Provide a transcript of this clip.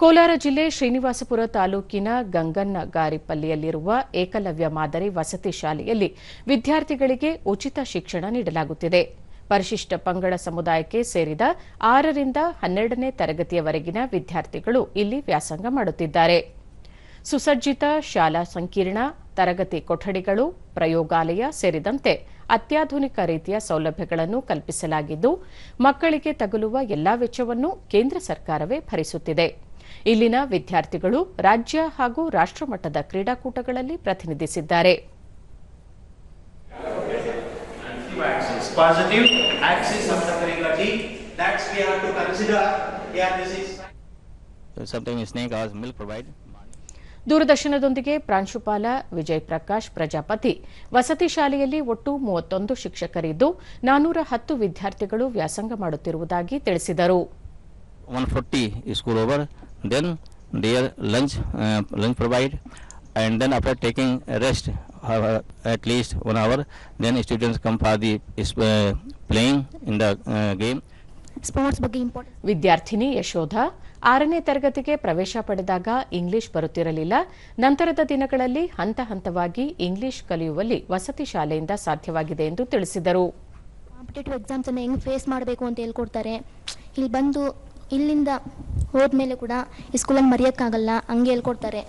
ಕೋಲಾರ ಜಿಲ್ಲೆ ಶ್ರೀನಿವಾಸಪುರ ತಾಲೂಕಿನ ಗಂಗನ್ನಗಾರಿಪಲ್ಲಿಯಲ್ಲಿರುವ ಏಕಲವ್ಯ ಮಾದರಿ ವಸತಿ ಶಾಲೆಯಲ್ಲಿ ವಿದ್ಯಾರ್ಥಿಗಳಿಗೆ ಉಚಿತ ಶಿಕ್ಷಣ ನೀಡಲಾಗುತ್ತಿದೆ. ಪರಿಶಿಷ್ಟ ಪಂಗಡ ಸಮುದಾಯಕ್ಕೆ ಸೇರಿದ 6 ರಿಂದ 12ನೇ ತರಗತಿಯವರೆಗಿನ ವಿದ್ಯಾರ್ಥಿಗಳು ಇಲ್ಲಿ ವ್ಯಾಸಂಗ ಮಾಡುತ್ತಿದ್ದಾರೆ. ಸುಸಜ್ಜಿತ ಶಾಲಾ ಸಂಕೀರ್ಣ, ತರಗತಿ ಕೊಠಡಿಗಳು, ಪ್ರಯೋಗಾಲಯ ಸೇರಿದಂತೆ ಅತ್ಯಾಧುನಿಕ ರೀತಿಯ ಸೌಲಭ್ಯಗಳನ್ನು ಕಲ್ಪಿಸಲಾಗಿದ್ದು, ಮಕ್ಕಳಿಗೆ ತಗುಲುವ ಎಲ್ಲಾ ವೆಚ್ಚವನ್ನು ಕೇಂದ್ರ ಸರ್ಕಾರವೇ ಭರಿಸುತ್ತಿದೆ. ಇಲ್ಲಿನ ವಿದ್ಯಾರ್ಥಿಗಳು ರಾಜ್ಯ ಹಾಗೂ ರಾಷ್ಟ್ರಮಟ್ಟದ ಕ್ರೀಡಾಕೂಟಗಳಲ್ಲಿ ಪ್ರತಿನಿಧಿಸಿದ್ದಾರೆ. ದೂರದರ್ಶನದೊಂದಿಗೆ ಪ್ರಾಂಶುಪಾಲ ವಿಜಯ್ ಪ್ರಕಾಶ್ ಪ್ರಜಾಪತಿ, ವಸತಿ ಶಾಲೆಯಲ್ಲಿ ಒಟ್ಟು 31 ಶಿಕ್ಷಕರಿದ್ದು 410 ವಿದ್ಯಾರ್ಥಿಗಳು ವ್ಯಾಸಂಗ ಮಾಡುತ್ತಿರುವುದಾಗಿ ತಿಳಿಸಿದರು. 140 school over, then their lunch provide, and then after taking rest at least 1 hour, then students come for the playing in the game. Sports ಬಗ್ಗೆ ಇಂಪಾರ್ಟೆಂಟ್. ವಿದ್ಯಾರ್ಥಿನಿ ಯಶೋಧ 6ನೇ ತರಗತಿಗೆ ಪ್ರವೇಶ ಪಡೆದಾಗ ಇಂಗ್ಲಿಷ್ ಬರುತ್ತಿರಲಿಲ್ಲ. ನಂತರದ ದಿನಗಳಲ್ಲಿ ಹಂತ ಹಂತವಾಗಿ ಇಂಗ್ಲಿಷ್ ಕಲಿಯುವಲ್ಲಿ ವಸತಿ ಶಾಲೆಯಿಂದ ಸಾಧ್ಯವಾಗಿದೆ ಎಂದು ತಿಳಿಸಿದರು. ಕಾಂಪಿಟೇಟಿವ್ ಎಕ್ಸಾಮ್ಸ್ ಅನ್ನು ಹೆಂಗ್ ಫೇಸ್ ಮಾಡಬೇಕು ಅಂತ ಹೇಳ್ಕೊಡ್ತಾರೆ. ಇಲ್ಲಿ ಬಂದು ಇಲ್ಲಿಂದ ಹೋದ್ಮೇಲೆ ಕೂಡ ಈ ಸ್ಕೂಲಲ್ಲಿ ಮರೆಯೋಕ್ಕಾಗಲ್ಲ, ಹಂಗೆ ಹೇಳ್ಕೊಡ್ತಾರೆ.